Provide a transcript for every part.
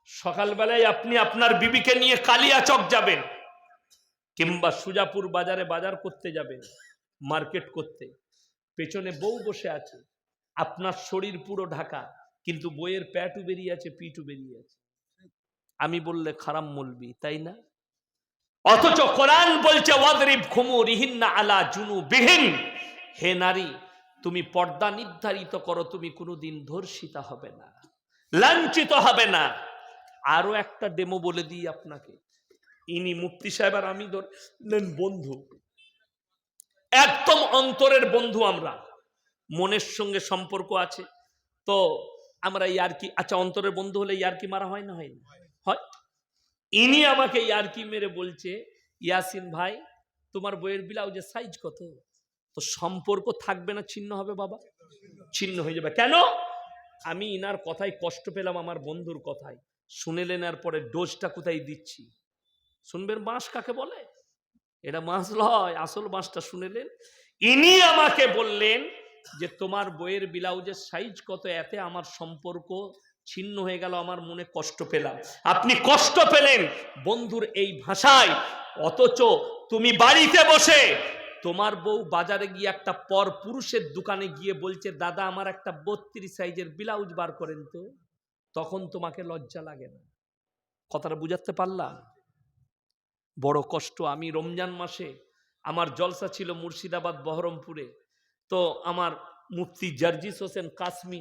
সকালবেলায় আপনি আপনার বিবিকে নিয়ে কালিয়াচক যাবেন, কিংবা সুজাপুর বাজারে বাজার করতে যাবেন, মার্কেট করতে, পেছনে বউ বসে আছে, আপনার শরীর পুরো ঢাকা, কিন্তু বইয়ের প্যাটু বেরিয়ে আছে, পিটু বেরিয়ে আছে। আমি বললে খারাপ মলবি, তাই না? অথচ কোরআন বলছে ওয়াদরিব খুমুরিহিন্না আলা জুনুবিহিন, হে নারী তুমি পর্দা নির্ধারিত করো, তুমি কোনোদিন ধর্ষিতা হবে না, লাঞ্ছিত হবে না। আরো একটা ডেমো বলে দিই আপনাকে, ইনি মুফতি সাহেব আর আমি ধরেন বন্ধু, একদম অন্তরের বন্ধু, আমরা মনের সঙ্গে সম্পর্ক আছে। তো আমরা ইয়ারকি, আচ্ছা অন্তরের বন্ধু হলে ইয়ারকি মারা হয় না, হয় না? হয়। ইনি আমাকে ইয়ারকি মেরে বলছে, ইয়াসিন ভাই তোমার বইয়ের ব্লাউজের সাইজ কত? তো সম্পর্ক থাকবে না, ছিন্ন হবে বাবা, ছিন্ন হয়ে যাবে। কেন? আমি ইনার কথায় কষ্ট পেলাম, আমার বন্ধুর কথায় শুনেলেন, আর পরে ডোজটা কোথায় দিচ্ছি শুনবেন। বাঁশ কাকে বলে? এটা মাছ লয়, আসল বাঁশটা শুনেলেন। ইনি আমাকে বললেন যে তোমার বইয়ের ব্লাউজের সাইজ কত, এতে আমার সম্পর্ক ছিন্ন হয়ে গেল, আমার মনে কষ্ট পেলাম। আপনি কষ্ট পেলেন বন্ধুর এই ভাষায়, অথচ তুমি বাড়িতে বসে তোমার বউ বাজারে গিয়ে একটা পর পুরুষের দোকানে গিয়ে বলছে দাদা আমার একটা 32 সাইজের ব্লাউজ বার করেন তো, তখন তোমাকে লজ্জা লাগে না? কথাটা বুঝাতে পারলাম? বড় কষ্ট। আমি রমজান মাসে আমার জলসা ছিল মুর্শিদাবাদ বহরমপুরে, তো আমার মুফতি জার্জিস হোসেন কাসমি,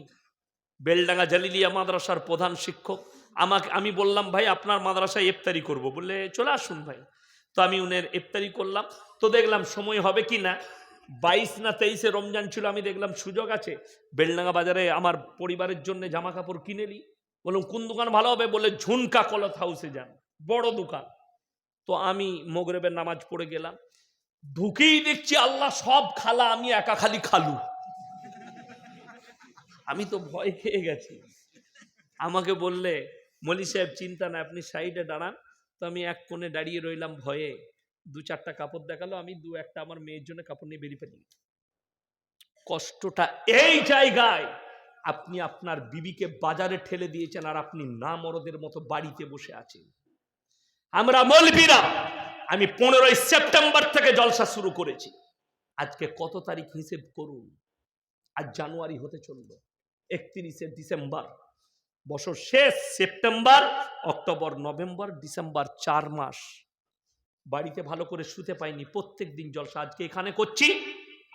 বেলডাঙ্গা জালিলিয়া মাদ্রাসার প্রধান শিক্ষক, আমি বললাম ভাই আপনার মাদ্রাসায় ইফতারি করব, বললে চলে আসুন ভাই। তো আমি উনের ইফতারি করলাম, তো দেখলাম সময় হবে কি না, 22 না 23-এ রমজান ছিল, আমি দেখলাম সুযোগ আছে, বেলডাঙ্গা বাজারে আমার পরিবারের জন্য জামা কাপড় কিনে নিই। বললাম কোন দোকান ভালো হবে? বলে ঝুনকা ক্লথ হাউসে যান, বড় দোকান। তো আমি মাগরিবের নামাজ পড়ে গেলাম, ঢুকেই দেখছি আল্লাহ সব খালা, আমি একা খালি খালু। আমি তো ভয় খেয়ে গেছি। আমাকে বললে মলি সাহেব চিন্তা না, আপনি সাইডে দাঁড়ান। তো আমি এক কোণে দাঁড়িয়ে রইলাম ভয়ে। 2-4টা কাপড় দেখালো, আমি 2-1টা আমার মেয়ের জন্য কাপড় নিয়ে বেরিয়ে ফেলি। কষ্টটা এই জায়গায়, আপনি আপনার বিবিকে বাজারে ঠেলে দিয়েছেন, আর আপনি না মরদের মতো বাড়িতে বসে আছেন। আমরা মৌলবীরা, আমি 15ই সেপ্টেম্বর থেকে জলসা শুরু করেছি, আজকে কত তারিখ হিসেব করুন, আজ জানুয়ারি হতে চলল, 31শে ডিসেম্বর, বছর শেষ। সেপ্টেম্বর, অক্টোবর, নভেম্বর, ডিসেম্বর, 4 মাস বাড়িতে ভালো করে শুতে পাইনি। প্রত্যেক দিন জলসা আজকে এখানে করছি।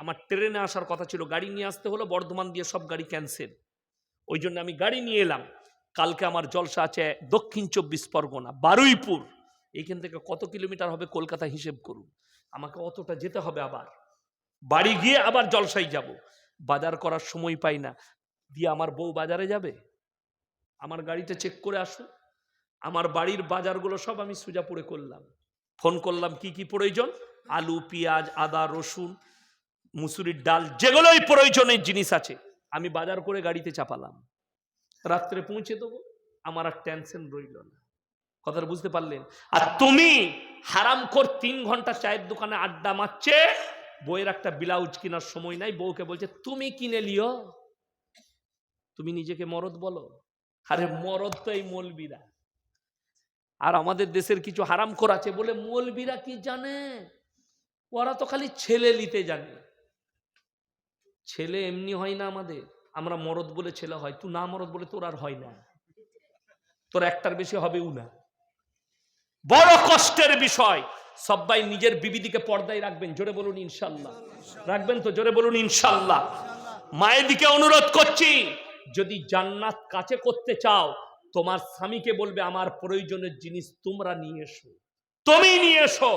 আমার ট্রেনে আসার কথা ছিল, গাড়ি নিয়ে আসতে হলো, বর্ধমান দিয়ে সব গাড়ি ক্যান্সেল, ওই জন্য আমি গাড়ি নিয়ে এলাম। কালকে আমার জলসা আছে দক্ষিণ 24 পরগনা, বারুইপুর। এইখান থেকে কত কিলোমিটার হবে কলকাতা হিসেব করুন। আমাকে অতটা যেতে হবে, আবার বাড়ি গিয়ে আবার জলসায় যাব, বাজার করার সময় পাই না। দিয়ে আমার বউ বাজারে যাবে, আমার গাড়িটা চেক করে আসুন। আমার বাড়ির বাজারগুলো সব আমি সুজাপুরে করলাম, ফোন করলাম কি কি প্রয়োজন, আলু, পেঁয়াজ, আদা, রসুন, মুসুরির ডাল, যেগুলোই প্রয়োজনের জিনিস আছে আমি বাজার করে গাড়িতে চাপালাম, রাত্রে পৌঁছে দেবো, আমার আর টেনশন রইল না। কথাটা বুঝতে পারলেন? আর তুমি হারামখোর 3 ঘন্টা চায়ের দোকানে আড্ডা মারছে, বউয়ের একটা ব্লাউজ কেনার সময় নাই, বউকে বলছে তুমি কিনে লিও, তুমি নিজেকে মরদ বলো? আরে মরদ তো এই মৌলবীরা। আর আমাদের দেশের কিছু হারামখোর আছে বলে মৌলবীরা কি জানে, ওরা তো খালি ছেলে নিতে জানে। ছেলে এমনি হয় না আমাদের, আমরা মরদ বলে ছেলে হয়, তুই না মরদ বলে তোর আর হয় না, তোর একটার বেশি হবেও না। বড় কষ্টের বিষয়। সবাই নিজের বিবিদিকে পর্দায় রাখবেন, জোরে বলুন ইনশাল্লাহ। রাখবেন তো? জোরে বলুন ইনশাল্লাহ। মায়ের দিকে অনুরোধ করছি, যদি জান্নাত কাছে করতে চাও, তোমার স্বামীকে বলবে আমার প্রয়োজনের জিনিস তোমরা নিয়ে এসো, তুমি নিয়ে এসো,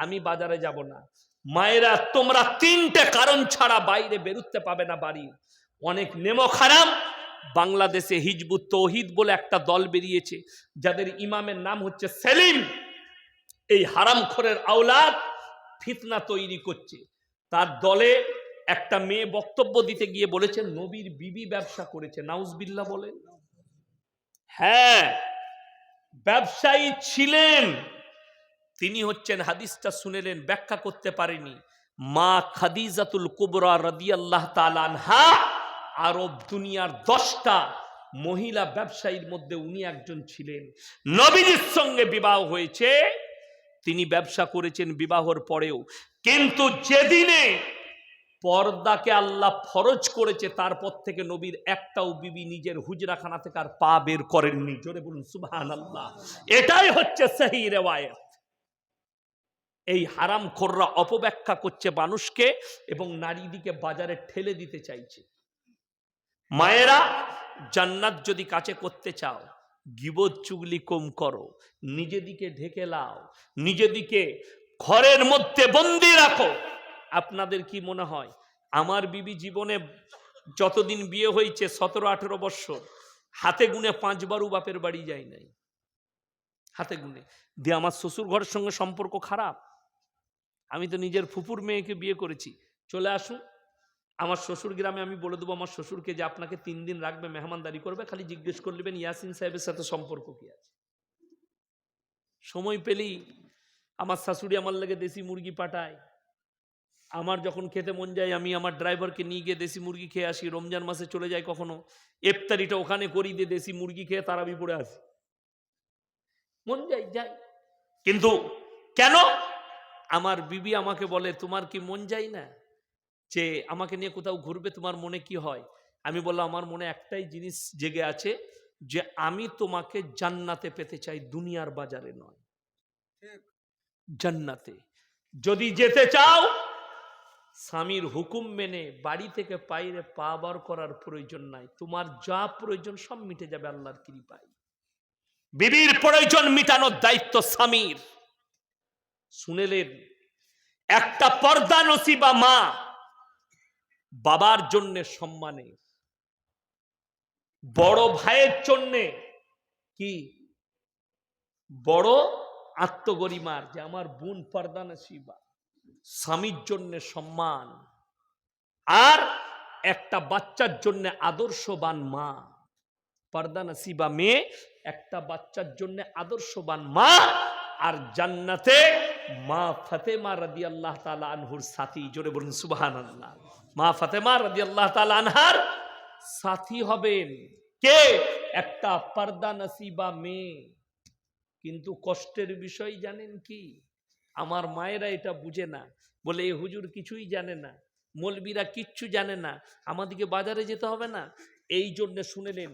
আমি বাজারে যাব না। মায়েরা তোমরা 3টে কারণ ছাড়া বাইরে বেরোতে পাবে না বাড়ি। অনেক নেমো খারাপ। বাংলাদেশে হিজবুত তৌহিদ বলে একটা দল বেরিয়েছে, যাদের ইমামের নাম হচ্ছে সেলিম। এই হারামখোরের আওলাদ ফিতনা তৈরি করছে। তার দলে একটা মেয়ে বক্তব্য দিতে গিয়ে বলেছে নবীর বিবি ব্যবসা করেছে। নাউজবিল্লাহ বলেন। হ্যাঁ, ব্যবসায়ী ছিলেন তিনি, হচ্ছেন হাদিসটা শুনেলেন, ব্যাখ্যা করতে পারেনি। মা খাদিজাতুল কুবরা রাদিয়াল্লাহু তাআলা আনহা আরব দুনিয়ার 10টা মহিলা ব্যবসায়ীর মধ্যে উনি একজন ছিলেন। নবীজির সঙ্গে বিবাহ হয়েছে, তিনি ব্যবসা করেছেন বিবাহর পরেও, কিন্তু যেদিনে পর্দাকে আল্লাহ ফরজ করেছে তারপর থেকে নবীর একটাও বিবি নিজের হুজরাখানা থেকে আর পা বের করেননি। জোরে বলুন সুবহানাল্লাহ। এটাই হচ্ছে সহি রিওয়ায়াত। এই হারামখোররা অপব্যাখ্যা করছে মানুষকে এবং নারীদিকে বাজারে ঠেলে দিতে চাইছে। মায়েরা, জান্নাত যদি কাছে করতে চাও, গীবত চুগলি কম করো, নিজেদিকে ঢেকে লাও, নিজেদিকে ঘরের মধ্যে বন্দি রাখো। আপনাদের কি মনে হয় আমার বিবি জীবনে যতদিন বিয়ে হয়েছে 17-18 বছর, হাতে গুনে 5 বারও বাপের বাড়ি যায় নাই? হাতে গুনে। দিয়ে আমার শ্বশুর ঘরের সঙ্গে সম্পর্ক খারাপ? আমি তো নিজের ফুপুর মেয়েকে বিয়ে করেছি। চলে আসুন আমার শ্বশুর গ্রামে, আমি বলে দেবো আমার শ্বশুরকে যে আপনাকে 3 দিন রাখবে, মেহমানদারি করবে, খালি জিজ্ঞেস করে নেবেন ইয়াসিন সাহেবের সাথে সম্পর্ক কি আছে। সময় পেলেই আমার শাশুড়ি আমার লাগে দেশি মুরগি পাঠায়। আমার যখন খেতে মন যায় আমি আমার ড্রাইভারকে নিয়ে গিয়ে দেশি মুরগি খেয়ে আসি। রমজান মাসে চলে যাই, কখনো ইফতারিটা ওখানে করি, দিয়ে দেশি মুরগি খেয়ে তারাবি পড়ে আসি। মন যাই। কিন্তু কেন? আমার বিবি আমাকে বলে, তোমার কি মন যায় না যে আমাকে নিয়ে কোথাও ঘুরবে? তোমার মনে কি হয়? আমি বললাম, আমার মনে একটাই জিনিস জেগে আছে, যে আমি তোমাকে জান্নাতে পেতে চাই, দুনিয়ার বাজারে নয়, জান্নাতে। যদি যেতে চাও, স্বামীর হুকুম মেনে বাড়ি থেকে বাইরে পা বার করার প্রয়োজন নাই। তোমার যা প্রয়োজন সব মিটে যাবে আল্লাহর কৃপায়। বিবির প্রয়োজন মিটানোর দায়িত্ব স্বামীর। শুনেলেন, একটা পর্দা নসিবা মা বাবার জন্য সম্মানে, বড় ভাইয়ের জন্য কি বড় আত্মগরিমার, যে আমার বোন পর্দা নসিবা, স্বামীর জন্য সম্মান। আর একটা বাচ্চার জন্য আদর্শবান মা, পর্দা নসিবা মেয়ে একটা বাচ্চার জন্য আদর্শবান মা। আর জান্নাতে মা ফাতেমা রাদিয়াল্লাহু তাআলা আনহুর সাথী। জোরে বলুন সুবহানাল্লাহ। মা ফাতেমা রাদিয়াল্লাহু তাআলা আনহার সাথী হবেন কে? একটা পর্দা নসিবা মেয়ে। কিন্তু কষ্টের বিষয় জানেন কি? আমার মায়েরা এটা বুঝে না, বলে এ হুজুর কিছুই জানে না, মৌলবীরা কিচ্ছু জানে না, আমাদেরকে বাজারে যেতে হবে না। এই জন্য শুনেলেন